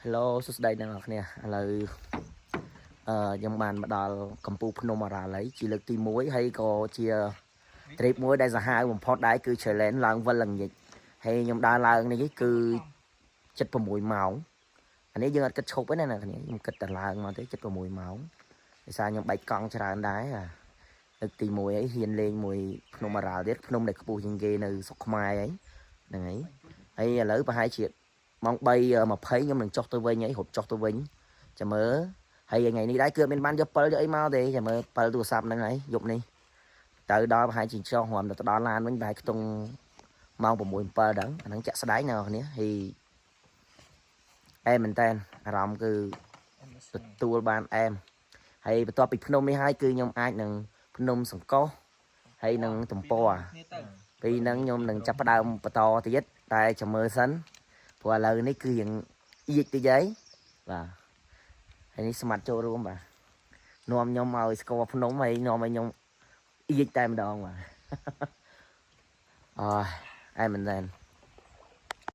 Hello សួស្តីអ្នកនរគ្នាឥឡូវខ្ញុំបានមកដល់កំពូលភ្នំអរ៉ាឡៃជាលើកទី1ហើយក៏ជា trip មួយដែលសាហាវបំផុតដែរគឺ challenge ឡើងវិលល្ងាចហើយខ្ញុំដើរឡើងនេះគឺ76ម៉ោងអានេះយើងអត់គិតឈប់ទេណាអ្នកគ្នាខ្ញុំគិតតែឡើងមកទេ76ម៉ោងដោយសារខ្ញុំបែកកង់ច្រើនដែរលើកទី1ហើយហ៊ានលេងមួយភ្នំអរ៉ាល់ទៀតភ្នំដែលខ្ពស់ជាងគេនៅស្រុកខ្មែរហ្នឹងហើយឥឡូវប្រហែលជាម៉ោង3:20ខ្ញុំនឹងចុះទៅវិញហើយរត់ចុះទៅវិញចាំមើលហើយថ្ងៃនេះដែរគឺមានបានយកពិលយកអីមកទេចាំមើលពិលទូរស័ព្ទហ្នឹងហើយយប់នេះទៅដល់ប្រហែលជាចុះរំទៅដល់ឡានវិញប្រហែលខ្ទង់ម៉ោង6 7ហ្នឹងអាហ្នឹងចាក់ស្ដែងណាស់គ្នាហើយអែមមែនតើអារម្មណ៍គឺទទួលបានអែមហើយបន្ទាប់ពីភ្នំនេះហើយគឺខ្ញុំអាចនឹងភ្នំសង្កោសហើយនឹងទំព័រពីហ្នឹងខ្ញុំនឹងចាប់ផ្ដើមបន្តទៀតតែចាំមើលសិនព្រោះឥឡូវនេះគឺយើងអៀកតិចហើយបាទហើយនេះស្មាត់ចូលរួមបាទនាំខ្ញុំឲ្យស្គាល់ភ្នំហើយនាំឲ្យខ្ញុំអៀកតែម្ដងបាទអើអែមែនតើ